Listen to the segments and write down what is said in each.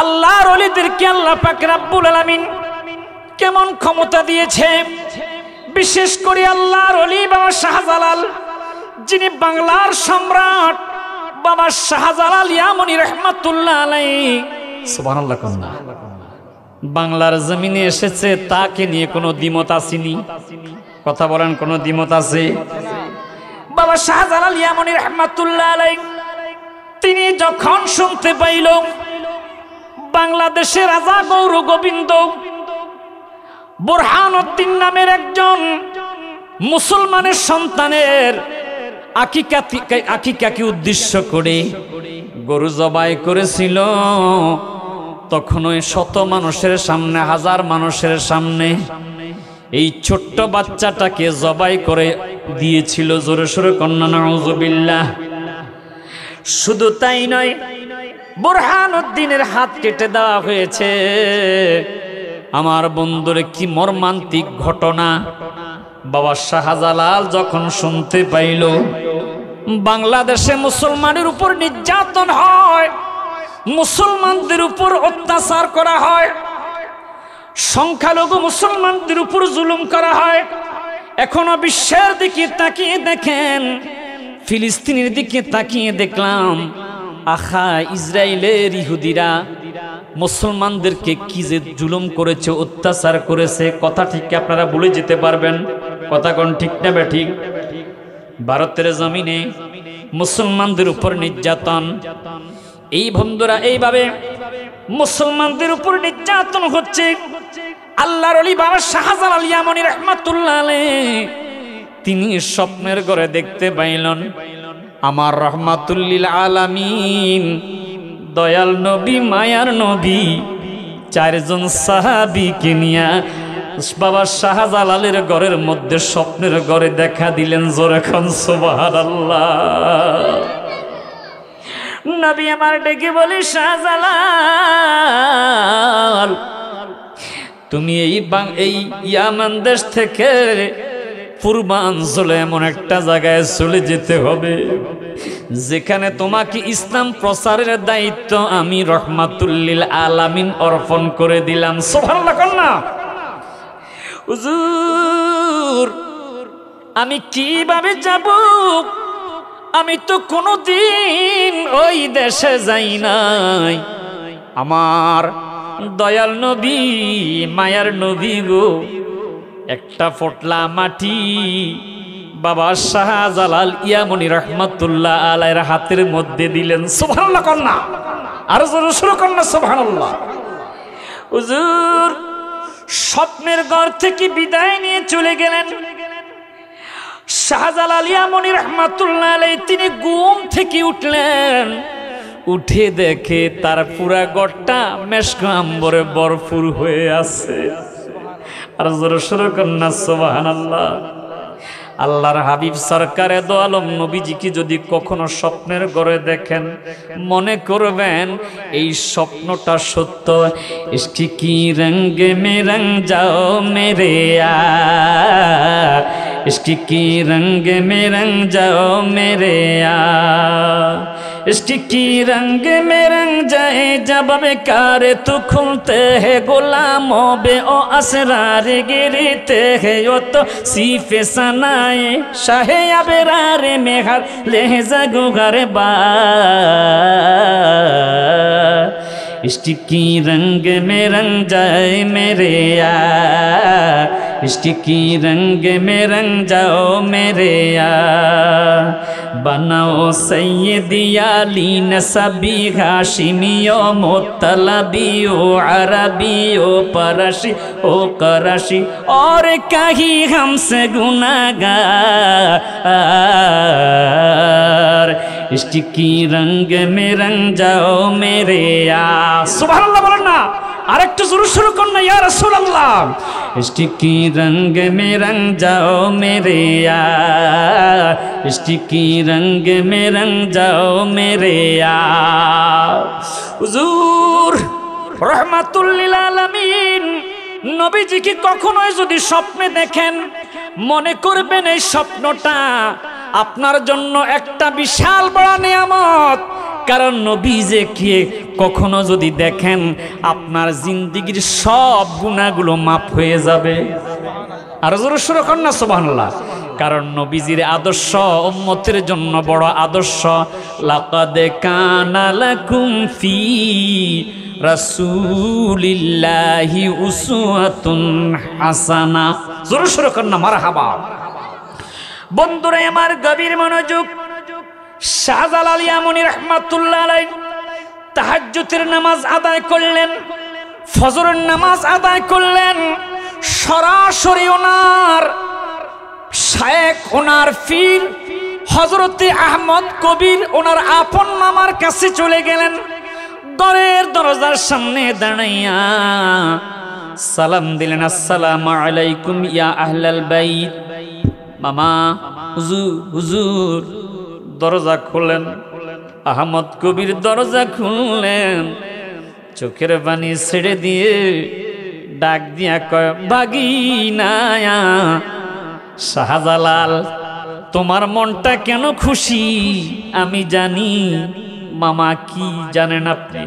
আল্লাহর ওলিদেরকে আল্লাহ পাক রব্বুল আলামিন কেমন ক্ষমতা দিয়েছে। বিশেষ করে আল্লাহর ওলি বাবা শাহজালাল, যিনি বাংলার সম্রাট বাবা শাহজালাল ইয়ামনি রহমাতুল্লাহ আলাইহি, সুবহানাল্লাহ। বাংলার জমিনে এসেছে, তাকে নিয়ে কোনো দ্বিমত আসেনি। কথা বলেন, কোনো দ্বিমত আছে? বাবা শাহজালাল ইয়ামনি রহমাতুল্লাহ আলাইহি তিনি যখন শুনতে পাইল বাংলাদেশের রাজা গৌর গোবিন্দ বুরহানুদ্দিন নামের একজন মুসলমানের সন্তানের আকিকাকে উদ্দেশ্য করে গরু জবাই করেছিল, তখন ওই শত মানুষের সামনে, হাজার মানুষের সামনে এই ছোট্ট বাচ্চাটাকে জবাই করে দিয়েছিল। জোরে সোরে কন্যা নাউজুবিল্লাহ। শুধু তাই নয়, বুরহানুদ্দিনের হাত কেটে দেওয়া হয়েছে। আমার বন্ধুরে কি মর্মান্তিক ঘটনা! বাবা শাহজালাল যখন শুনতে পাইল বাংলাদেশে মুসলমানের উপর নির্যাতন হয়, মুসলমানদের উপর অত্যাচার করা হয়, সংখ্যালঘু মুসলমানদের উপর জুলুম করা হয়, এখনো বিশ্বের দিকে তাকিয়ে দেখেন, ফিলিস্তিনের দিকে তাকিয়ে দেখলাম, আহা ইসরায়েলের ইহুদিরা মুসলমানদেরকে কি যে জুলুম করেছে, অত্যাচার করেছে। কথা ঠিক আপনারা বলে যেতে পারবেন? কথা কোন ঠিক না বেঠিক? ভারতের জমিনে মুসলমানদের উপর নির্যাতন, এই বন্ধুরা এইভাবে মুসলমানদের উপর নির্যাতন হচ্ছে। আল্লাহর ওলি বাবা শাহজালাল ইয়ামনি রহমাতুল্লাহ আলাইহি তিনি স্বপ্নের ঘরে দেখতে পাইলেন আমার রহমাতুল্লিল আলামিন দয়াল নবী, মায়ার নবী, চারজন সাহাবীকে নিয়ে বাবা শাহজালালের ঘরের মধ্যে স্বপ্নের ঘরে দেখা দিলেন। জোরে খান সুবহানাল্লাহ। নবী আমার ডেকে বলি, শাহজালাল তুমি এই ইয়ামান দেশ থেকে পূর্বাঞ্চলে এমন একটা জায়গায় চলে যেতে হবে যেখানে তোমাকে ইসলাম প্রচারের দায়িত্ব আমি রহমাতুল্লিল আলামিন অর্পণ করে দিলাম। সুবহানাল্লাহ কন্যা। হুজুর আমি কিভাবে যাব? আমি তো কোনোদিন ওই দেশে যাই নাই। আমার দয়াল নবী, মায়ার নবী গো, একটা ফটলা মাটি বাবা শাহজালাল ইয়ামনি রহমাতুল্লাহ আলাইহির হাতের মধ্যে দিলেন। সুবহানাল্লাহ কন্যা। আর জোরে শুরু কন্যা সুবহানাল্লাহ। হুজুর স্বপ্নের ঘর থেকে বিদায় নিয়ে চলে গেলেন। শাহজালাল ইয়ামনি রহমাতুল্লাহ আলাইহি তিনি ঘুম থেকে উঠলেন, উঠে দেখে তার পুরা ঘরটা মেশক আম্বরে ভরপুর হয়ে আছে। আর জোরে শুরু কন্যা সুবহানাল্লাহ। আল্লাহর হাবিব সরকারে দো আলম নবীজিকে যদি কখনো স্বপ্নের ঘরে দেখেন, মনে করবেন এই স্বপ্নটা সত্য। ইশকি কি রঙে মে রঙ যাও মেরে यार, इश्क की रंग में रंग जाओ मेरे यार, इश्क की रंग में रंग जाए जब बेकार तो खुलते हैं गुलामों बे ओ असरार गिरते हैं यो तो सीफे सनाए शाहे अबरार में हर लहजा गुगर बार, इश्क की रंग में रंग जाए मेरे यार, इश्क की रंग में रंग जाओ मेरे यार, बनाओ सैयदी आली नसबी हाशिमियो मुत्तलबियो अरबियो परशी ओ करशी और कहीं हमसे गुनाहगार, इश्क की रंग में रंग जाओ मेरे यार। सुभान अल्लाह बोलना। আরেকটু জোরে শুরু করুন না, ইয়া রাসূলুল্লাহ। इश्क की रंग में रंग जाओ मेरे यार, इश्क की रंग में रंग जाओ मेरे यार। হুজুর রহমাতুল্লিল আলামিন নবীজিকে কখনোই যদি স্বপ্নে দেখেন, মনে করবেন এই স্বপ্নটা আপনার জন্য একটা বিশাল বড় নিয়ামত। কারণ নবী যে কে কখনো যদি দেখেন আপনার জিন্দেগীর সব গুনাহগুলো মাফ হয়ে যাবে। আর জোরে সুরে কন্যা সুবহানাল্লাহ। কারণ নবীজির আদর্শ উম্মতের জন্য বড় আদর্শ। লাকাদ কানা লাকুম ফি রাসূলিল্লাহি উসওয়াতুন হাসানা। জোরে সুরে কন্যা মারহাবা। বন্ধুরা আমার গভীর মনোযোগ। শাহজালাল ইয়ামানী রাহমাতুল্লাহ আলাইহি তাহাজ্জুদের নামাজ আদায় করলেন, ফজরের নামাজ আদায় করলেন। সরাসরি ওনার শায়েখ, ওনার পীর হযরতে আহমদ কবির ওনার আপন মামার কাছে চলে গেলেন। ঘরের দরজার সামনে দাঁড়াইয়া সালাম দিলেন, আসসালামু আলাইকুম ইয়া আহলাল বাইত। মামা, হুজুর দরজা খুলেন। আহমদ কবির দরজা খুললেন, চোখের পানি ছেড়ে দিয়ে ডাক দিয়া কয়, ভাগিনা শাহজালাল, তোমার মনটা কেন খুশি আমি জানি। মামা, কি জানেন আপনি?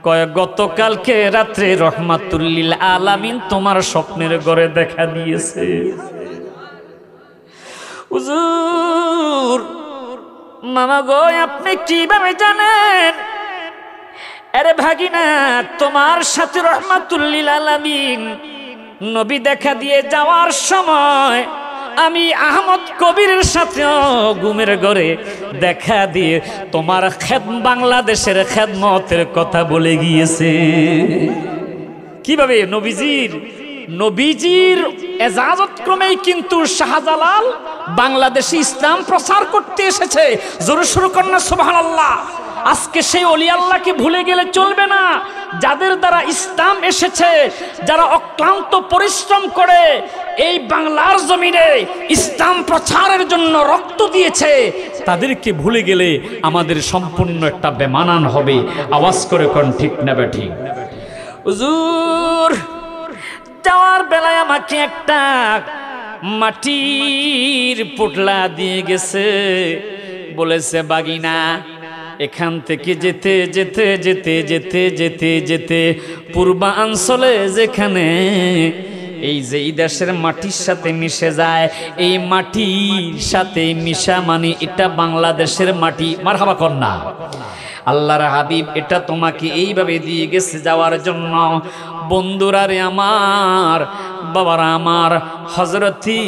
কয়, গতকালকে রাত্রে রহমাতুল্লিল আলামিন তোমার স্বপ্নের ঘরে দেখা দিয়েছে। হুজুর, মামা গো, আপনি কিভাবে জানেন? আরে ভাগিনা, তোমার সাথে রহমাতুল্লিল আলামিন নবী দেখা দিয়ে যাওয়ার সময় আমি আহমদ কবিরের সাথেও ঘুমের ঘরে দেখা দিয়ে তোমার বাংলাদেশের খেদমতের কথা বলে গিয়েছে। কিভাবে? নবীজির এজাজত ক্রমেই কিন্তু শাহজালাল বাংলাদেশে ইসলাম প্রচার করতে এসেছে। জোরে সুরে কন্যা সুবহানাল্লাহ। আজকে সেই ওলি আল্লাহকে ভুলে গেলে চলবে না, যাদের দ্বারা ইসলাম এসেছে, যারা অক্লান্ত পরিশ্রম করে এই বাংলার জমিনে ইসলাম প্রচারের জন্য রক্ত দিয়েছে, তাদেরকে ভুলে গেলে আমাদের সম্পূর্ণ একটা বেমানান হবে। আওয়াজ করে কোন ঠিক না ঠিক? হুজুর, যাওয়ার বেলায় আমাকে একটা মাটির পোটলা দিয়ে গেছে, বলেছে, বাগিনা, এখান থেকে যেতে যেতে যেতে যেতে যেতে যেতে পূর্বাঞ্চলে যেখানে এই যে এই দেশের মাটির সাথে মিশে যায়, এই মাটির সাথে মিশা মানে এটা বাংলাদেশের মাটি। মারহাবা কন্যা। আল্লাহর হাবিব এটা তোমাকে এইভাবে দিয়ে গেছে যাওয়ার জন্য। বন্ধুরা রে আমার, বাবারা আমার, হযরতি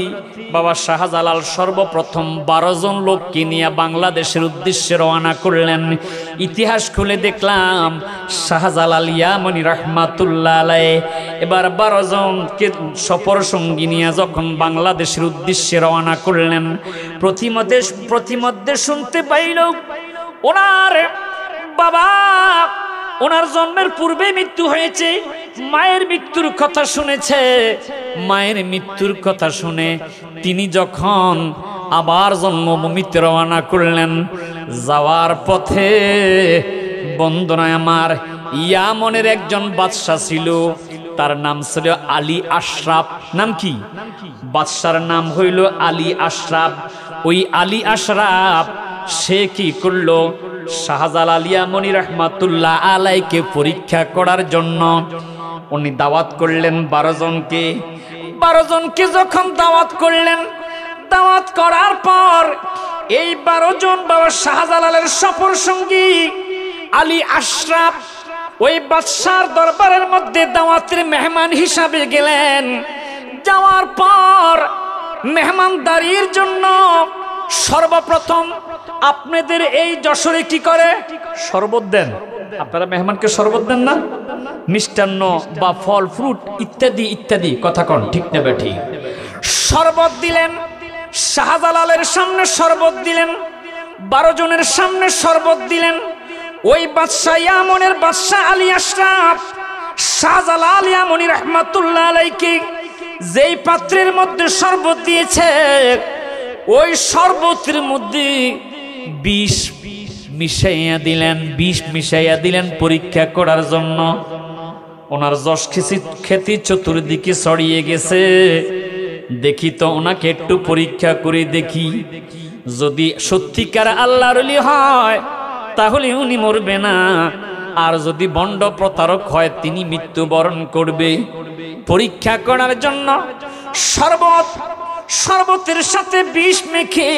বাবা শাহজালাল সর্বপ্রথম 12 জন লোককে নিয়ে বাংলাদেশের উদ্দেশ্যে রওনা করলেন। ইতিহাস খুলে দেখলাম শাহজালাল ইয়ামানী রাহমাতুল্লাহ আলাইহি এবার 12 জনকে সফর সঙ্গী নিয়ে যখন বাংলাদেশের উদ্দেশ্যে রওনা করলেন, প্রতিমধ্যে শুনতে পাইল ওনার বাবা, ওনার জন্মের পূর্বে মৃত্যু হয়েছে, মায়ের মৃত্যুর কথা শুনেছে। মায়ের মৃত্যুর কথা শুনে তিনি যখন আবার জন্মভূমিতে রওনা করলেন, যাওয়ার পথে বন্ধুরা আমার, ইয়ামনের একজন বাদশা ছিল, তার নাম ছিল আলী আশরাফ। নাম কি? বাদশার নাম হইল আলী আশরাফ। ওই আলী আশরাফ সে কি করলো? শাহজালাল ইয়ামানী রাহমাতুল্লাহ আলাইকে পরীক্ষা করার জন্য উনি দাওয়াত করলেন 12 জনকে। 12 জনকে যখন দাওয়াত করলেন, দাওয়াত করার পর এই 12 জন বাবা শাহজালালের সফর সঙ্গী আলী আশরাফ ওই বাদশার দরবারের মধ্যে দাওয়াতের মেহমান হিসাবে গেলেন। যাওয়ার পর মেহমানদারির জন্য সর্বপ্রথম আপনাদের এই যশোরে কি করে? শরবত দেন। আপনারা মেহমানকে শরবত দেন না? মিষ্টান্ন বা ফল ফ্রুট ইত্যাদি ইত্যাদি, কথা কন ঠিক না বেঠিক? শরবত দিলেন, শাহজালালের সামনে শরবত দিলেন, 12 জনের সামনে শরবত দিলেন। ওই বাদশা ইয়ামনের বাদশা আলী আশরাফ শাহজালাল ইয়ামানী রাহমাতুল্লাহ আলাইহি যেই পাত্রের মধ্যে শরবত দিয়েছে, ওই শরবতের মধ্যে বিষ মিশাইয়া দিলেন পরীক্ষা করার জন্য। ওনার যশ খ্যাতি চতুর্দিকে ছড়িয়ে গেছে। দেখি তো ওনাকে একটু পরীক্ষা করে দেখি, যদি সত্যিকার আল্লাহর ওলি হয় তাহলে উনি মরবে না, আর যদি ভণ্ড প্রতারক হয় তিনি মৃত্যুবরণ করবে। পরীক্ষা করার জন্য শরবতের সাথে বিষ মেখে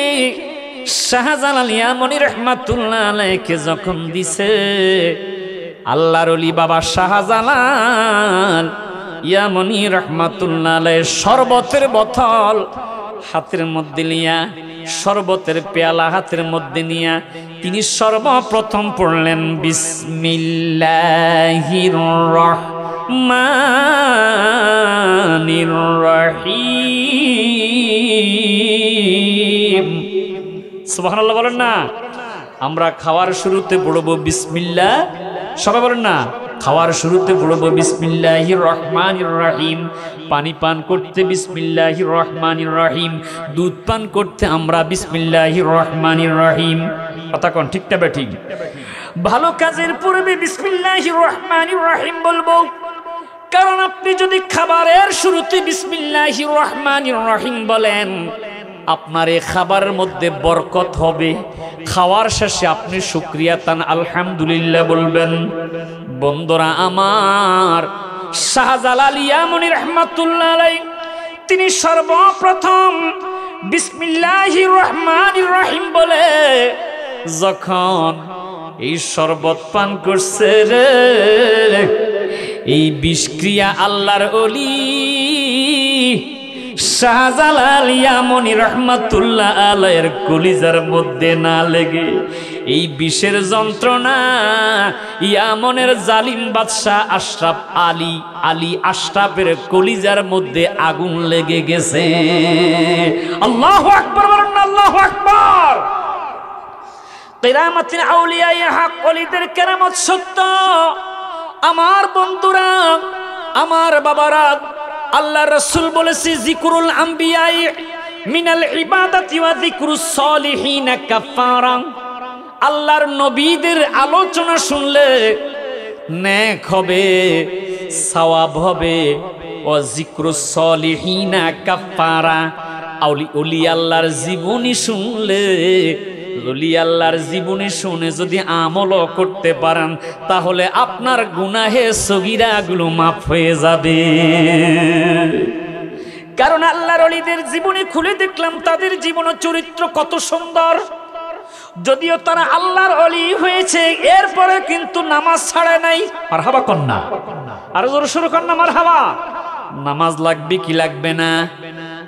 শাহজালাল ইয়ামানী রাহমাতুল্লাহ আলাইহিকে যখন দিছে, আল্লাহর ওলি বাবা শাহজালাল ইয়ামানী রাহমাতুল্লাহ আলাইহি শরবতের বোতল হাতের মধ্যে নিয়া, শরবতের পেয়ালা হাতের মধ্যে নিয়া তিনি সর্বপ্রথম পড়লেন বিসমিল্লাহির রহমানির রহিম। সুবহানাল্লাহ বলেন না। আমরা খাওয়ার শুরুতে পড়বো বিসমিল্লাহ, সবাই বলেন না, খাওয়ার শুরুতে পড়বো বিসমিল্লাহির রহমানির রহিম। পানি পান করতে বিসমিল্লাহির রহমানির রহিম, দুধ পান করতে আমরা বিসমিল্লাহির রহমানির রহিম। কথা কোন ঠিক না বেঠিক? ভালো কাজের পূর্বে বিসমিল্লাহির রহমানির রহিম বলবো, কারণ আপনি যদি খাবারের শুরুতে বিসমিল্লাহির রহমানির রহিম বলেন, আপনার এই খাবারের মধ্যে বরকত হবে। খাওয়ার শেষে আপনি শুকরিয়া তান আলহামদুলিল্লাহ বলবেন। বন্ধুরা আমার, শাহজালাল ইয়ামানী রাহমাতুল্লাহ আলাইহি তিনি সর্বপ্রথম বিসমিল্লাহির রহমানির রহিম বলে যখন এই শরবত পান করছে রে, এই বিষক্রিয়া আল্লাহর ওলি শাহজালাল ইয়ামানী রাহমাতুল্লাহ আলাইহির কলিজার মধ্যে না লেগে এই বিষের যন্ত্রণা ইয়ামনের জালিম বাদশাহ আশরাফ আলী আশরাফের কলিজার মধ্যে আগুন লেগে গেছে। আল্লাহু আকবার বলেন না, আল্লাহু আকবার। কিরামাতিল আউলিয়া হক ওলিদের কেরামত সত্য। আমার বন্ধুরা, আমার বাবারা, আল্লাহ রাসূল বলেছে যিকরুল আম্বিয়া মিনাল ইবাদাতি ওয়া যিকরুস সালিহিন কাফারা। আল্লাহর নবীদের আলোচনা শুনলে নেক হবে, সওয়াব হবে। ওয়া যিকরুস সালিহিন কাফারা, ওলি আল্লাহর জীবনী শুনলে, ওলি আল্লাহর জীবনী শুনে যদি আমলও করতে পারেন তাহলে আপনার গুনাহে সগীরাগুলো মাফ হয়ে যাবে। কারণ আল্লাহর ওলিদের জীবনী খুলে দেখলাম তাদের জীবন ও চরিত্র কত সুন্দর। যদিও তারা আল্লাহর ওলি হয়েছে, এরপরে কিন্তু নামাজ ছাড়ে নাই। মারহাবা কন্যা, আরো জোরে শুরু কন্যা মারহাবা। নামাজ লাগবে কি লাগবে না?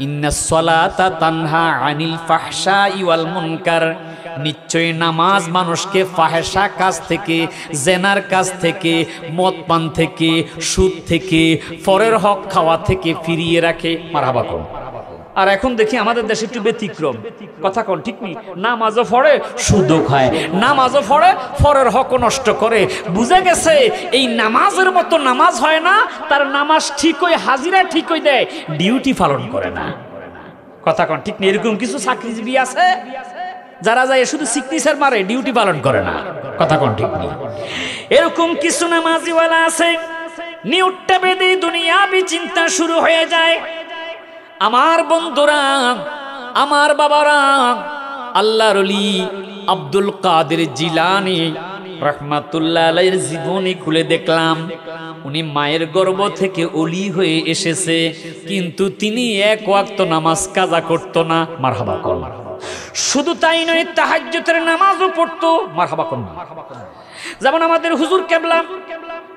ইন্নাস সালাতা তানহা আনিল ফাহশাই ওয়াল মুনকার। নিশ্চয়ই নামাজ মানুষকে ফাহেসা কাজ থেকে, জেনার কাজ থেকে, মদ পান থেকে, সুদ থেকে, পরের হক খাওয়া থেকে ফিরিয়ে রাখে। মারহাবা কোন। আর এখন দেখি আমাদের দেশে একটু ব্যতিক্রম। কথা কোন ঠিক নেই? নামাজও পড়ে, সুদও খায়, নামাজও পড়ে, পরের হক নষ্ট করে। বুঝে গেছে এই নামাজের মতো নামাজ হয় না, তার নামাজ ঠিকই, হাজিরা ঠিকই দেয়, ডিউটি পালন করে না। কথা কোন ঠিক নেই? এরকম কিছু চাকরিজীবী আছে যারা যায় শুধু সিগনেচার মারে, ডিউটি পালন করে না। কথা কোন ঠিক নেই? এরকম কিছু নামাজিওয়ালা আছে, নিউটটা বেদে দুনিয়াবি চিন্তা শুরু হয়ে যায়। আমার বন্ধুরা, আমার বাবারা, আল্লাহর ওলি আব্দুল কাদের জিলানী রাহমাতুল্লাহ আলাইহির জীবনী খুলে দেখলাম উনি মায়ের গর্ভ থেকে ওলি হয়ে এসেছে, কিন্তু তিনি এক ওয়াক্ত নামাজ কাজা করতো না। মারহাবা কোন। শুধু তাই নয়, তাহাজ্জুদের নামাজও পড়তো। মারহাবা কোন। যেমন আমাদের হুজুর কেবলা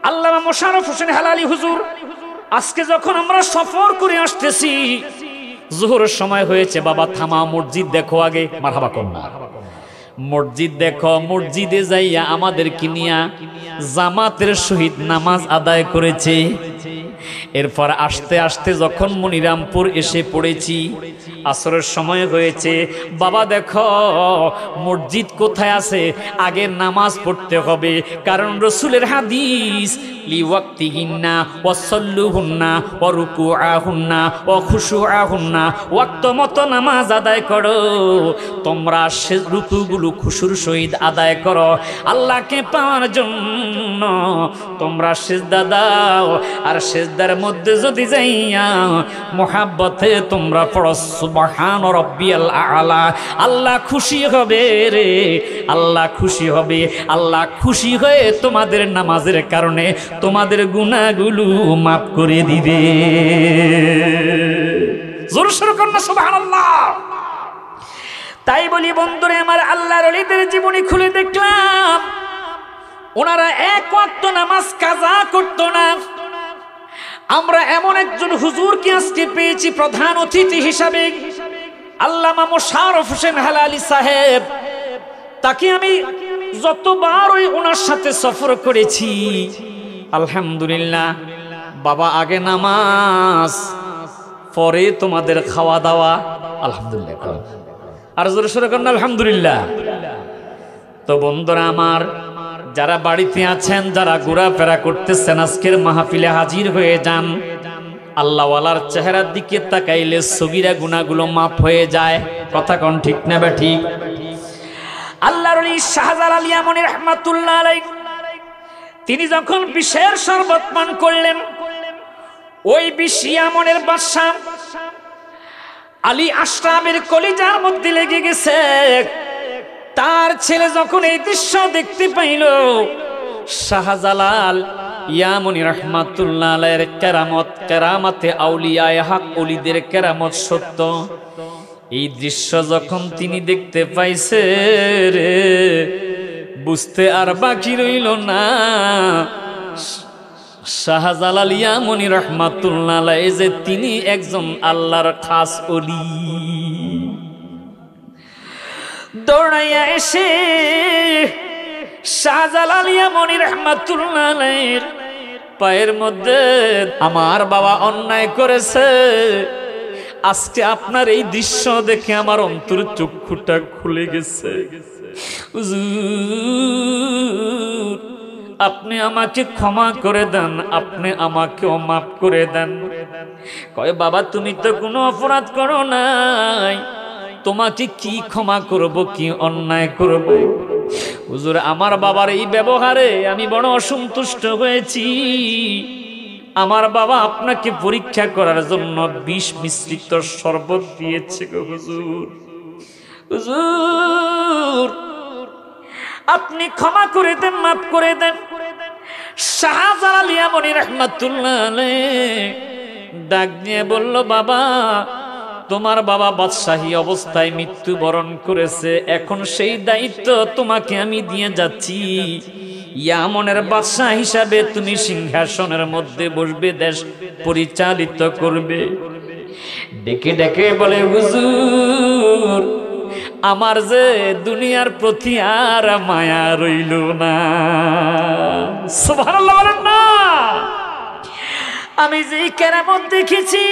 আল্লামা মোশাররফ হোসেন হেলালি হুজুর, আজকে যখন আমরা সফর করে আসতেছি, জোহরের সময় হয়েছে, বাবা থামা, মসজিদ দেখো আগে। মারহাবা কোন। মসজিদ দেখো, মসজিদে যাইয়া আমাদেরকে নিয়া জামাতের সহিত নামাজ আদায় করেছে। এরপর আস্তে আস্তে যখন মনিরামপুর এসে পড়েছি, আসরের সময় হয়েছে, বাবা দেখো মসজিদ কোথায় আছে, আগে নামাজ পড়তে হবে। কারণ রাসূলের হাদিস, লিওয়াক্তিহিন্না ওয়াসাল্লুহুন্না ওয়া রুকুআহুন্না ওয়া খুশুআহুন্না, ওয়াক্ত মতো নামাজ আদায় করো। তোমরা সে রুকুগুলো খুশুর সহিত আদায় করো। আল্লাহকে পাওয়ার জন্য জন্য তোমরা সিজদা দাও, আর সিজদার মধ্যে যদি যাইয়া মুহাব্বতে তোমরা পড়ো সুবহান রাব্বিয়াল আলা, আল্লাহ খুশি হবে রে, আল্লাহ খুশি হবে। আল্লাহ খুশি হয়ে তোমাদের নামাজের কারণে তোমাদের গুনাহগুলো মাফ করে দিবে। জোরে সোরে কন্যা সুবহানাল্লাহ। তাই বলি বন্ধুরে আমার, আল্লাহর ওলিদের জীবনী খুলে দেখলাম ওনারা এক ওয়াক্ত নামাজ কাজা করতো না। আমরা এমন একজন হুজুরকে আজকে পেয়েছি প্রধান অতিথি হিসাবে, আল্লামা মোশাররফ হোসেন হেলালি সাহেব। তাকে আমি যতবার ওনার সাথে সফর করেছি, আলহামদুলিল্লাহ বাবা আগে নামাজ পরে তোমাদের খাওয়া দাওয়া, আলহামদুলিল্লাহ। আর জোরে সোরে করেন আলহামদুলিল্লাহ। তো বন্ধুরা আমার, যারা বাড়িতে আছেন, যারা ঘোরাফেরা করতেছেন, আজকের মাহফিলে হাজির হয়ে যান। আল্লাহওয়ালার চেহারার দিকে তাকাইলে সগীরা গুনাহগুলো মাফ হয়ে যায়। কথা কোন ঠিক না বে ঠিক? আল্লাহর ওলি শাহজালাল ইয়ামানী রাহমাতুল্লাহ আলাইহি তিনি যখন বিষের শরবত পান করলেন, ওই বিষ ইয়ামানের বাদশা আলী আশরাফের কলিজার মধ্যে লেগে গেছে। তার ছেলে যখন এই দৃশ্য দেখতে পাইল, শাহজালাল ইয়ামানী রাহমাতুল্লাহ আলাইহির কেরামত, কেরামতে আউলিয়ায়ে হক, ওলিদের কেরামত সত্য। এই দৃশ্য যখন তিনি দেখতে পাইছে রে, বুঝতে আর বাকি রইল না শাহজালাল ইয়ামানী রাহমাতুল্লাহ আলাইহি যে তিনি একজন আল্লাহর খাস ওলি। দৌড়াইয়া এসে শাহজালাল ইয়ামানী রাহমাতুল্লাহ আলাইহির পায়ের মধ্যে, আমার বাবা অন্যায় করেছে, আজকে আপনার এই দৃশ্য দেখে আমার অন্তর চক্ষুটা খুলে গেছে, হুজুর আপনি আমাকে ক্ষমা করে দেন, আপনি আমাকেও মাফ করে দেন। কয় বাবা তুমি তো কোনো অপরাধ করো নাই, তোমাকে কি ক্ষমা করব, কি অন্যায় করব? হুজুর আমার বাবার এই ব্যবহারে আমি বড় অসন্তুষ্ট হয়েছি। আমার বাবা আপনাকে পরীক্ষা করার জন্য বিষ মিশ্রিত শরবত দিয়েছে গো হুজুর। হুজুর আপনি ক্ষমা করে দেন, মাফ করে দেন। শাহজালাল ইয়ামানী রাহমাতুল্লাহ আলাইহি ডাক দিয়ে বলল, বাবা তোমার বাবা বাদশাহী অবস্থায় মৃত্যুবরণ করেছে, এখন সেই দায়িত্ব তোমাকে আমি দিয়ে যাচ্ছি। ইয়ামানের বাদশা হিসাবে তুমি সিংহাসনের মধ্যে বসবে, দেশ পরিচালিত করবে। ডেকে ডেকে বলে, হুজুর আমার যে দুনিয়ার প্রতি আর মায়া রইল না। সুবহানাল্লাহ বলেন না। আমি যে কেরামত দেখেছি,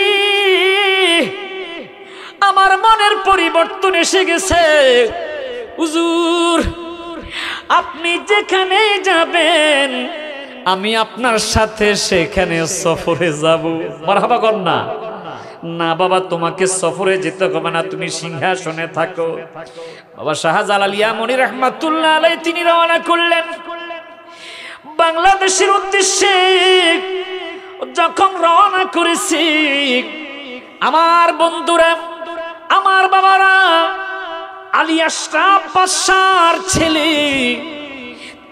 আমার মনের পরিবর্তন এসে গেছে। হুজুর আপনি যেখানে যাবেন আমি আপনার সাথে সেখানে সফরে যাব। মারহাবা কর না। না বাবা তোমাকে সফরে যেতে হবে না, তুমি সিংহাসনে থাকো। বাবা শাহজালাল ইয়ামানী রাহমাতুল্লাহ আলাইহি তিনি রওনা করলেন বাংলাদেশের উদ্দেশ্যে। যখন রওনা করেছি, আমার বন্ধুরা, আমার বাবারা, আলী আশরাফ বাদশার ছেলে,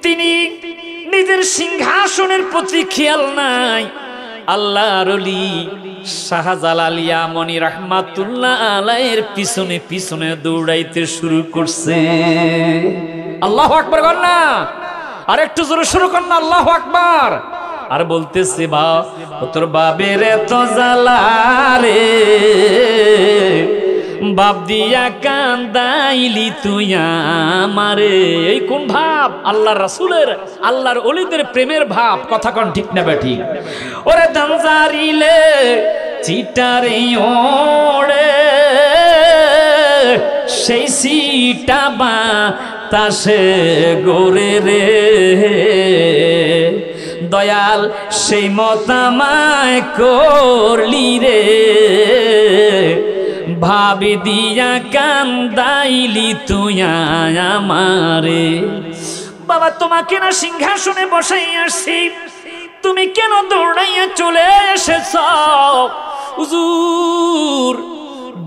তিনি নিজের সিংহাসনের প্রতি খেয়াল নাই। আল্লাহর ওলি শাহজালাল ইয়ামানী রাহমাতুল্লাহ আলাইহির পিছনে পিছনে দৌড়াইতে শুরু করছে। আল্লাহু আকবার বল না, আর একটু জোরে শুরু কর না, আল্লাহু আকবার। আর বলতেছে, বা তোর বাবের এত জ্বালা রে, বাপ দিয়া কান্দাইলি তুই আমারে। এই কোন ভাব? আল্লাহর রাসূলের, আল্লাহর ওলিদের প্রেমের ভাব। কথা কোন ঠিক না বেঠিক? ওরে দানজারিলে চিটারে ওড়ে, সেই সিটা বাতাসে গোরে রে, দয়াল সেই মতামায় করলি রে, ভাবি দিয়া কান্দাইলি তুই আমারে। বাবা তোমাকে না সিংহাসনে বসাই আসছি, তুমি কেন দৌড়াইয়া চলে এসেছ? হুজুর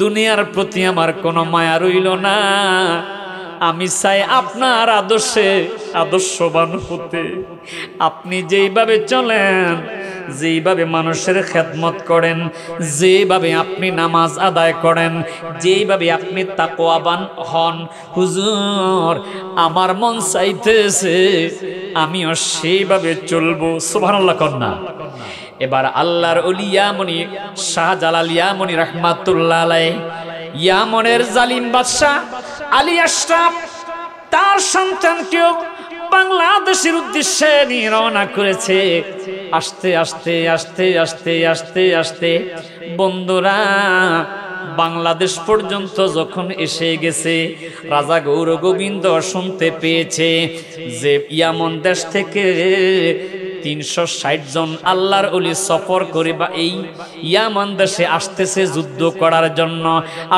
দুনিয়ার প্রতি আমার কোনো মায়া রইল না, আমি চাই আপনার আদর্শে আদর্শবান হতে। আপনি যেইভাবে চলেন, যেইভাবে মানুষের খেদমত করেন, যেভাবে আপনি নামাজ আদায় করেন, যেইভাবে আপনি তাকওয়াবান হন, হুজুর আমার মন চাইতেছে আমিও সেইভাবে চলবো। সুবহানাল্লাহ কন্যা। এবার আল্লাহর ওলি ইয়ামনি শাহজালাল ইয়ামনি রাহমাতুল্লাহ আলাইহি, ইয়ামনের জালিম বাদশাহ আলী আশরাফ তার সন্তানকেও বাংলাদেশের উদ্দেশ্যে নিয়ে রওনা করেছে। আস্তে আস্তে আস্তে আস্তে আস্তে আস্তে বন্ধুরা বাংলাদেশ পর্যন্ত যখন এসে গেছে, রাজা গৌর গোবিন্দ শুনতে পেয়েছে যে ইয়ামন দেশ থেকে 360 জন আল্লাহর ওলি সফর করে বা এই ইয়ামান দেশে আসতেছে যুদ্ধ করার জন্য।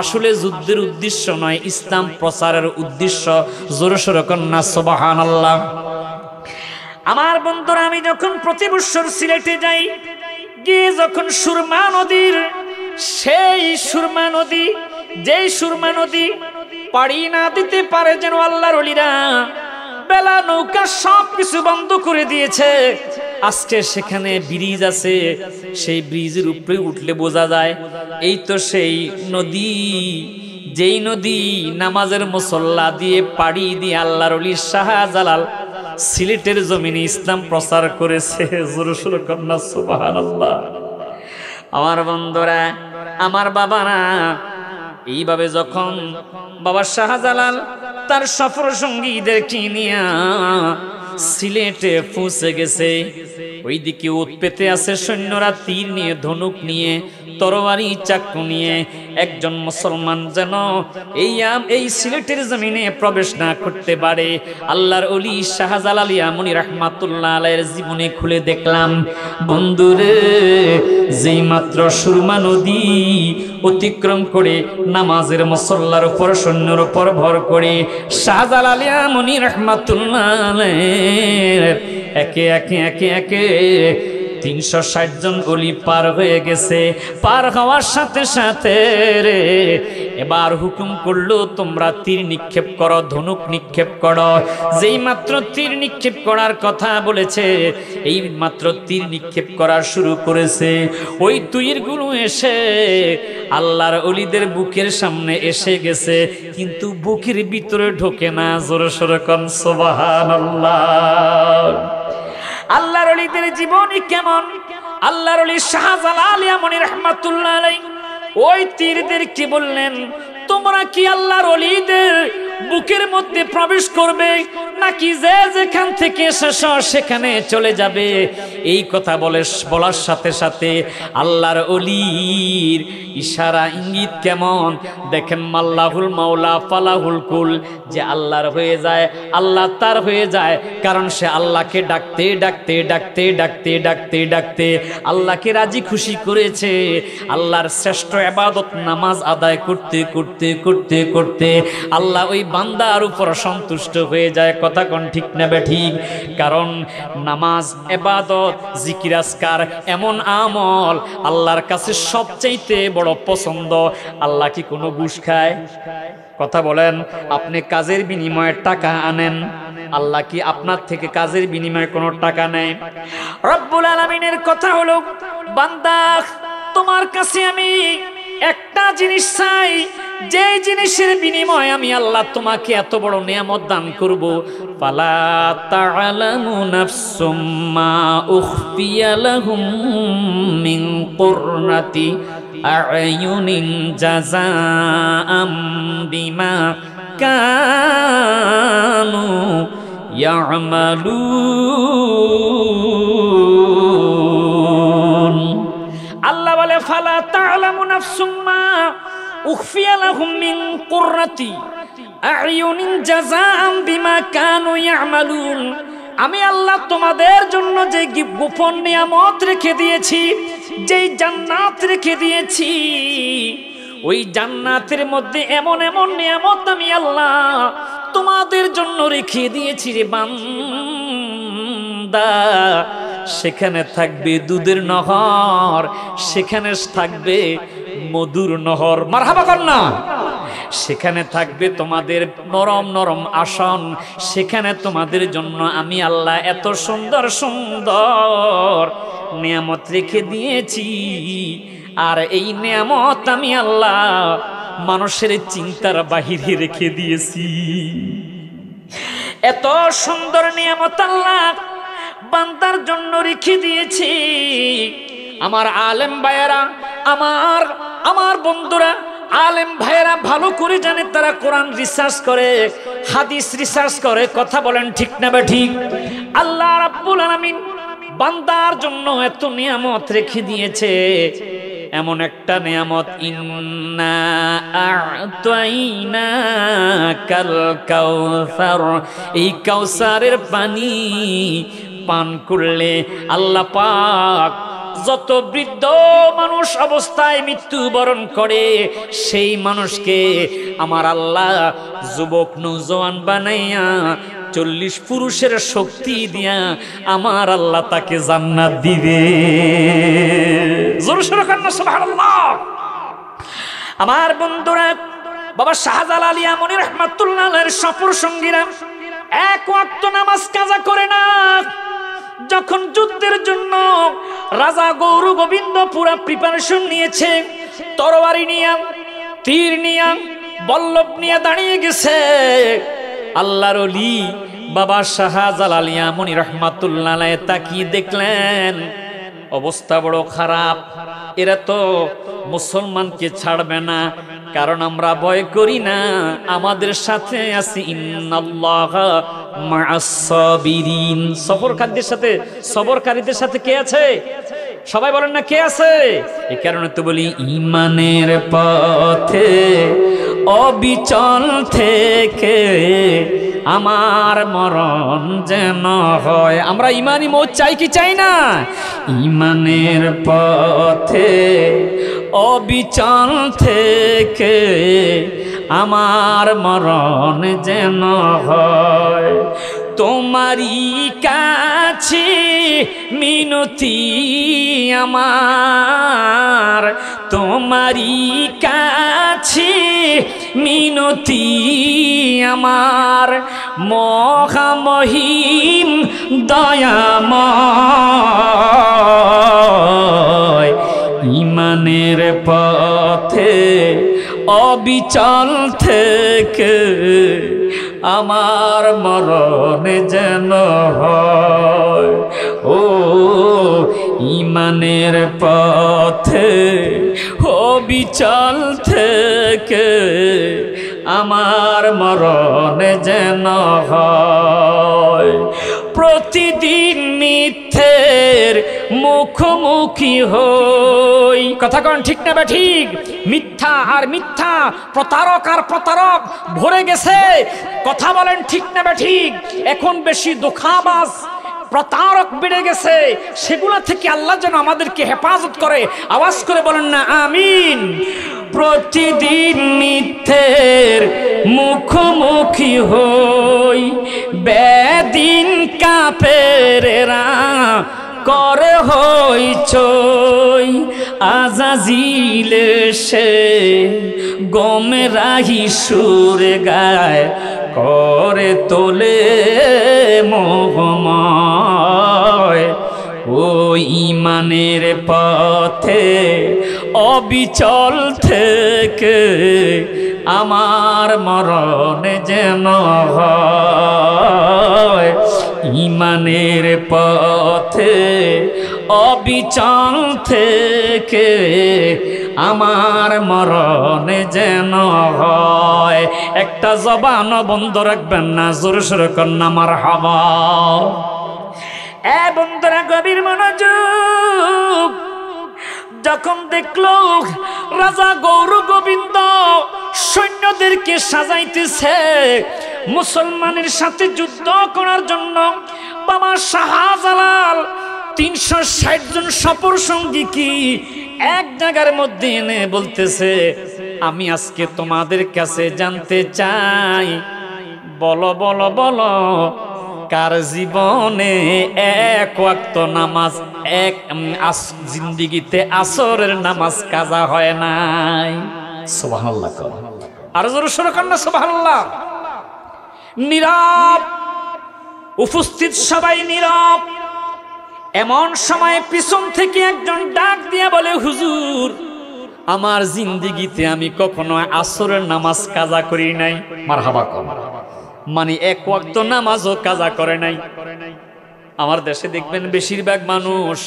আসলে যুদ্ধের উদ্দেশ্য নয়, ইসলাম প্রচারের উদ্দেশ্য। জোরে সোরে কন্যা সুবহানাল্লাহ। আমার বন্ধুরা আমি যখন প্রতি বছর সিলেটে যাই, গিয়ে যখন সুরমা নদীর সেই সুরমা নদী, যেই সুরমা নদী পাড়ি না দিতে পারে যেন আল্লাহর ওলিরা, বেলা নৌকা সবকিছু বন্ধ করে দিয়েছে। আজকে সেখানে ব্রিজ আছে, সেই ব্রিজের উপরে উঠলে বোঝা যায় এই তো সেই নদী, যেই নদী নামাজের মুসল্লা দিয়ে পাড়ি দিয়ে আল্লাহর ওলি শাহজালাল সিলেটের জমিনে ইসলাম প্রচার করেছে। জোরে সোরে কন্যা সুবহানাল্লাহ। আমার বন্ধুরা, আমার বাবারা, এইভাবে যখন বাবা শাহজালাল তার সফর সঙ্গীদেরকে নিয়ে সিলেটে পৌঁছে গেছে, ওইদিকে উৎপেতে আছে সৈন্যরা তীর নিয়ে, ধনুক নিয়ে, তরবারি চাকু নিয়ে। একজন মুসলমান যেন এই সিলেটের জমিনে প্রবেশ না করতে পারে। আল্লাহর ওলি শাহজালাল ইয়ামনি রাহমাতুল্লাহ আলাইহির জীবনে খুলে দেখলাম বন্ধুরে, যেই মাত্র সুরমা নদী অতিক্রম করে নামাজের মুসল্লার উপর সৈন্যর উপর ভর করে শাহজালাল ইয়ামনি রাহমাতুল্লাহ আলাইহির একে একে একে একে 360 জন ওলি পার হয়ে গেছে। পার হওয়ার সাথে সাথে রে এবার হুকুম করলো তোমরা তীর নিক্ষেপ করো, ধনুক নিক্ষেপ করো। যেই মাত্র তীর নিক্ষেপ করার কথা বলেছে, এই মাত্র তীর নিক্ষেপ করা শুরু করেছে। ওই তীরগুলো এসে আল্লাহর ওলিদের বুকের সামনে এসে গেছে, কিন্তু বুকের ভিতরে ঢোকে না। জোরে সোরে কোন সুবহানাল্লাহ। আল্লাহর ওলিদের জীবনী কেমন? আল্লাহর ওলি শাহজালাল ইয়ামনি রাহমাতুল্লাহ আলাইহি ওই তীরদেরকে বললেন, তোমরা কি আল্লাহর ওলিদের বুকের মধ্যে প্রবেশ করবে নাকি যে যেখান থেকে এসেছো সেখানে চলে যাবে? এই কথা বলার সাথে সাথে আল্লাহর ওলির ইশারা ইঙ্গিত কেমন দেখেন, মাল্লাহুল মাওলা ফালাহুল কুল, যে আল্লাহর হয়ে যায় আল্লাহ তার হয়ে যায়। কারণ সে আল্লাহকে ডাকতে ডাকতে ডাকতে ডাকতে ডাকতে ডাকতে আল্লাহকে রাজি খুশি করেছে। আল্লাহর শ্রেষ্ঠ ইবাদত নামাজ আদায় করতে করতে করতে করতে আল্লাহ ওই বান্দার উপর সন্তুষ্ট হয়ে যায়। কথা কোন ঠিক না বেঠিক? কারণ নামাজ, ইবাদত, জিকির আজকার এমন আমল আল্লাহর কাছে সবচাইতে বড় পছন্দ। আল্লাহ কি কোনো ঘুষ খায়? কথা বলেন। আপনি কাজের বিনিময়ে টাকা আনেন, আল্লাহ কি আপনার থেকে কাজের বিনিময়ে কোনো টাকা নেয়? রব্বুল আলামিনের কথা হলো, বান্দা তোমার কাছে আমি একটা জিনিস চাই, যে জিনিসের বিনিময়ে আমি আল্লাহ তোমাকে এত বড় নিয়ামত দান করব। ফালা তা'লামু নাফসুম মা উখফিয়া লাহুম মিন কুররাতি আ'য়ুনিন জাযাআম বিমা কানু ইয়া'মালুন। আল্লাহ বলে, ফালা তা'লামু নাফসুম মা উখফিয়া লাহুম মিন কুররাতি আ'য়ুনিন জাযাআম বিমা কানু ইয়া'মালুন। আমি আল্লাহ তোমাদের জন্য যে গোপন নিয়ামত রেখে দিয়েছি, যেই জান্নাত রেখে দিয়েছি, ওই জান্নাতের মধ্যে এমন এমন নিয়ামত আমি আল্লাহ তোমাদের জন্য রেখে দিয়েছি রে বান্দা, সেখানে থাকবে দুধের নহর, সেখানে থাকবে মধুর নহর। মারহাবা কন্যা। সেখানে থাকবে তোমাদের নরম নরম আসন, সেখানে তোমাদের জন্য আমি আল্লাহ এত সুন্দর সুন্দর নিয়ামত রেখে দিয়েছি। আর এই নিয়ামত আমি আল্লাহ মানুষের চিন্তার বাহিরে রেখে দিয়েছি। এত সুন্দর নিয়ামত আল্লাহ বান্দার জন্য রেখে দিয়েছি। আমার আলেম ভাইয়েরা, আমার বন্ধুরা, আলেম ভাইয়েরা ভালো করে জানে, তারা কোরআন রিসার্চ করে, হাদিস রিসার্চ করে। কথা বলেন ঠিক না বা ঠিক? আল্লাহ রাব্বুল আলামিন বান্দার জন্য এত নিয়ামত রেখে দিয়েছে। এমন একটা নিয়ামত, ইন্না আ'তাইনাকাল কাউসার, এই কাউসারের পানি পান করলে আল্লাহ পাক যত বৃদ্ধ মানুষ অবস্থায় মৃত্যুবরণ করে, সেই মানুষকে আমার আল্লাহ যুবক নৌজওয়ান বানাইয়া 40 পুরুষের শক্তি দিয়া আমার আল্লাহ তাকে জান্নাত দিবে। জোরে সোরে কান্না সুবহানাল্লাহ। আমার বন্ধুরা, বাবা শাহজালাল ইয়ামানী রাহমাতুল্লাহ আলাইহির সফর সঙ্গীরা এক ওয়াক্ত নামাজ কাজা করে না। যখন যুদ্ধের জন্য রাজা গৌর গোবিন্দ পুরা প্রিপারেশন নিয়েছে, তরবারি নিয়ে, তীর নিয়ে, বল্লভ নিয়ে দাঁড়িয়ে গেছে, আল্লাহর ওলি বাবা শাহজালাল ইয়ামানী রাহমাতুল্লাহ আলাইহি তাকিয়ে দেখলেন অবস্থা বড় খারাপ। এরা তো মুসলমানকে ছাড়বে না, কারণ আমরা ভয় করি না, আমাদের সাথে আছে ইন্নাল্লাহা মা'আস সাবিরিন। সবরকারীদের সাথে কে আছে? সবাই বলেন না, কে আছে? এই কারণে তো বলি, ঈমানের পথে অবিচল থেকে আমার মরণ যেন হয়। আমরা ইমানি মৌত চাই কি চাই না? ঈমানের পথে অবিচল থেকে আমার মরণ যেন হয়। তোমারই কাছে মিনতি আমার, তোমারই কাছে মিনতি আমার, মহামহিম দয়াময়। ঈমানের পথে অবিচল থেকে আমার মরণ যেন হয়। ও ঈমানের পথে অবিচল থেকে আমার মরণ যেন হয়। প্রতিদিন মিথ্যের মুখোমুখি হই। কথা কন ঠিক না বা ঠিক? মিথ্যা আর মিথ্যা, প্রতারক আর প্রতারক ভরে গেছে। কথা বলেন ঠিক না বা ঠিক? এখন বেশি ধোঁকাবাজ প্রতারক বেড়ে গেছে, সেগুলা থেকে আল্লাহ যেন আমাদেরকে হেফাজত করে। আওয়াজ করে বলেন না আমিন। প্রতিদিন মিথ্যের মুখোমুখি হই, বেদিন কাফেরেরা করে হইচই। আজাজিল সে গোমরাহি সুর গায়, করে তোলে মোহময়। ও ঈমানের পথে অবিচল থেকে আমার মরণ যেন হয়। ঈমানের পথে অবিচল থেকে আমার মরণ যেন হয়। একটা জবান বন্ধ রাখবেন না, জোরে সোরে কন্যা মারহাবা। এ বন্ধুরা, গভীর মনোযোগ। যখন দেখলো রাজা গৌর গোবিন্দ সৈন্যদেরকে সাজাইতেছে মুসলমানের সাথে যুদ্ধ করার জন্য, বাবা শাহজালাল 360 জন সফর সঙ্গী কি এক জায়গার মধ্যে এনে বলতেছে, আমি আজকে তোমাদের কাছে জানতে চাই বলো বলো বলো, কার জীবনে এক ওয়াক্ত নামাজ জিন্দিগিতে আসরের নামাজ কাজা হয় নাই? সুবহানাল্লাহ। আর জোরে সুরে কান্না সুবহানাল্লাহ। নীরব, উপস্থিত সবাই নীরব। এমন সময় পিছন থেকে একজন ডাক দিয়ে বলে, হুজুর, আমার জিন্দিগিতে আমি কখনো আসরের নামাজ কাজা করি নাই। মারহাবা কর। মানে এক ওয়াক্ত নামাজও কাজা করে নাই। আমার দেশে দেখবেন বেশিরভাগ মানুষ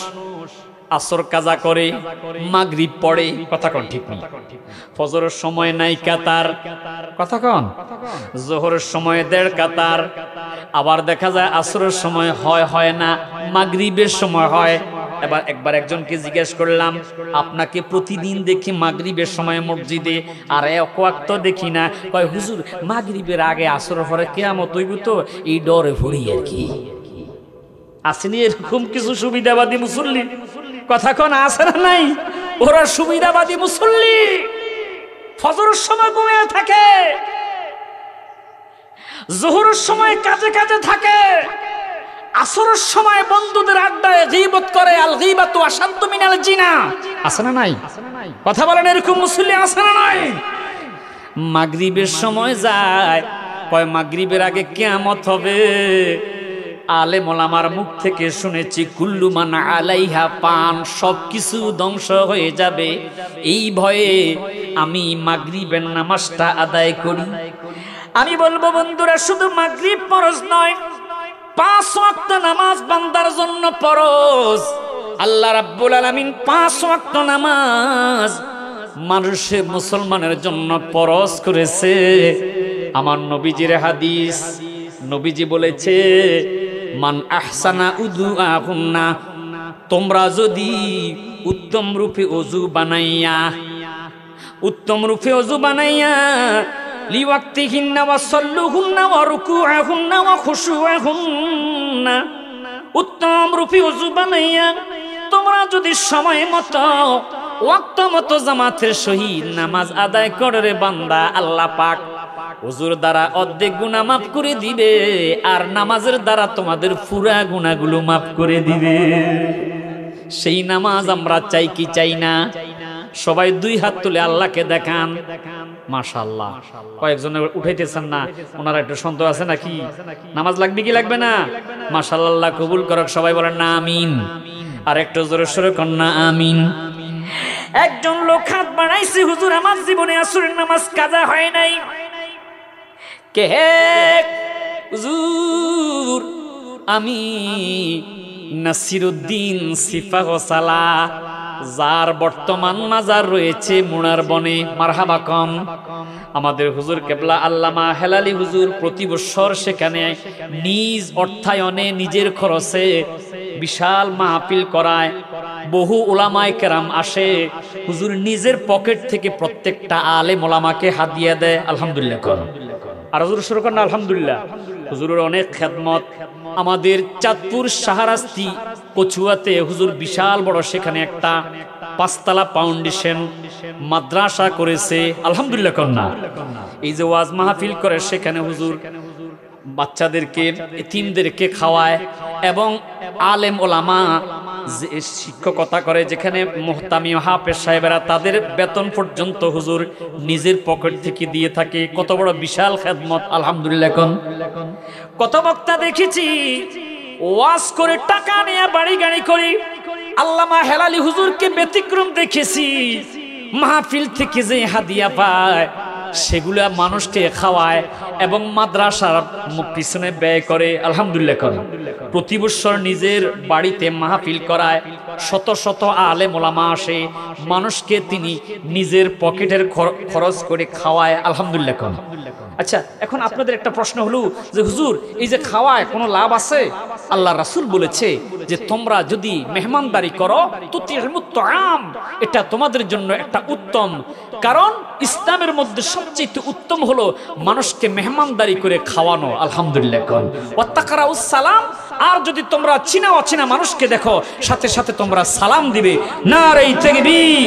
আসর কাজা করে, মাগরিব পড়ে, কথা কোন ঠিক নেই। ফজরের সময় নাই কাতার, কথা কোন। জোহরের সময় 1.5 কাতার। আবার দেখা যায় আসরের সময় হয় না, মাগরিবের সময় হয়। এবার একবার একজনকে জিজ্ঞেস করলাম, আপনাকে প্রতিদিন দেখি মাগরিবের সময় মসজিদে, আর এক ওয়াক্ত দেখি না। কয়, হুজুর, মাগরিবের আগে আসরের পরে কিয়ামত হইব তো এই ডরে ভরি আর কি। আসেনি এরকম কিছু সুবিধাবাদী মুসল্লি? কথা কোন আছে না নাই? ওরা সুবিধাবাদী মুসল্লি, ফজরের সময় ঘুমিয়ে থাকে, যোহরের সময় কাজে কাজে থাকে, আসরের সময় বন্ধুদের আড্ডায় গীবত করে। আল গীবাতু আশাদ্দু মিনাল জিনা। আছে না নাই? কথা বলেন, এরকম মুসল্লি আছে না নাই? মাগরিবের সময় যায়, কয় মাগরিবের আগে কিয়ামত হবে। আলেম ওলামার মুখ থেকে শুনেছি, কুল্লু মান আলাইহা ফান, সবকিছু ধ্বংস হয়ে যাবে। এই ভয়ে আমি মাগরিবের নামাজটা আদায় করি। আমি বলবো বন্ধুরা, শুধু মাগরিব ফরজ নয়, 5 ওয়াক্ত নামাজ বান্দার জন্য ফরজ। আল্লাহ রাব্বুল আলামিন 5 ওয়াক্ত নামাজ মানুষের, মুসলমানের জন্য ফরজ করেছে। আমার নবীজির হাদিস, নবীজি বলেছে, মান আহসানা উযুআহুন্না, তোমরা যদি উত্তম রূপে ওযু বানাইয়া লিওয়াক্তিহিন্না ওয়া সাল্লুহুন্না ওয়া রুকুআহুন্না ওয়া খুশুআহুন্না, উত্তম রূপে ওযু বানাইয়া তোমরা যদি সময় মতো ওয়াক্ত মতো জামাতের সহিত নামাজ আদায় করে রে বান্দা, আল্লাহ পাক ওযুর দ্বারা অর্ধেক গুনাহ মাফ করে দিবে, আর নামাজের দ্বারা তোমাদের পুরা গুনাহগুলো মাফ করে দিবে। সেই নামাজ আমরা চাই কি চাই না? সবাই 2 হাত তুলে আল্লাহকে দেখান। মাশাআল্লাহ। কয়েকজন উঠাইতেছেন না, ওনারা একটু সন্দেহ আছে নাকি? নামাজ লাগবে কি লাগবে না? মাশাআল্লাহ, আল্লাহ কবুল করুক। সবাই বলেন না আমিন। আর একটু জোরে সোরে কর না আমিন। একজন লোক হাত বাড়াইছে, হুজুর, আমার জীবনে আসরের নামাজ কাজা হয় নাই। কে হে? হুজুর, আমি নাসিরউদ্দিন সিফাহ সালাহ, যার বর্তমান মাজার রয়েছে মুনার বনে। মারহাবা কম। আমাদের হুজুর কেবলা আল্লামা হেলালি হুজুর প্রতি বছর সেখানে নিজ অর্থায়নে, নিজের খরচে বিশাল মাহফিল করায়। বহু উলামায়ে কেরাম আসে, হুজুর নিজের পকেট থেকে প্রত্যেকটা আলেম ওলামাকে হাদিয়া দেয়। আলহামদুলিল্লাহ কর। আর হুজুর শুরু করেন আলহামদুলিল্লাহ। হুজুরের অনেক খেদমত। আমাদের চাঁদপুর শাহরাস্তি কচুয়াতে হুজুর বিশাল বড় সেখানে একটা 5 তলা ফাউন্ডেশন মাদ্রাসা করেছে। আলহামদুলিল্লাহ কন্যা। এই যে ওয়াজ মাহফিল করে, সেখানে হুজুর বাচ্চাদেরকে, এতিমদেরকে খাওয়ায়, এবং আলেম ওলামা যে শিক্ষকতা করে, যেখানে মুহতামি হাফেজ সাহেবেরা, তাদের বেতন পর্যন্ত হুজুর নিজের পকেট থেকে দিয়ে থাকে। কত বড় বিশাল খেদমত। আলহামদুলিল্লাহ। কত বক্তা দেখেছি ওয়াজ করে টাকা নিয়ে বাড়ি গাড়ি করি। আল্লামা হেলালি হুজুরকে ব্যতিক্রম দেখেছি, মাহফিল থেকে যে হাদিয়া পায় সেগুলা মানুষকে খাওয়ায় এবং মাদ্রাসার পিছনে ব্যয় করে। আলহামদুলিল্লাহ। প্রতি বছর নিজের বাড়িতে মাহফিল করায়, শত শত আলেম ওলামা আসে, মানুষকে তিনি নিজের পকেটের খরচ করে খাওয়ায়। আলহামদুলিল্লাহ। আচ্ছা, এখন আপনাদের একটা প্রশ্ন হলো যে হুজুর, এই যে খাওয়ায় কোনো লাভ আছে? আল্লাহ রাসূল বলেছে যে তোমরা যদি মেহমানদারি করো তুতিমুত তাআম, এটা তোমাদের জন্য একটা উত্তম। কারণ ইসলামের মধ্যে সবচেয়ে উত্তম হলো মানুষকে মেহমানদারি করে খাওয়ানো। আলহামদুলিল্লাহ। ওয়া তাকরাউস সালাম, আর যদি তোমরা চিনা অচিনা মানুষকে দেখো, সাথে সাথে তোমরা সালাম দিবে। নারে তাকবীর।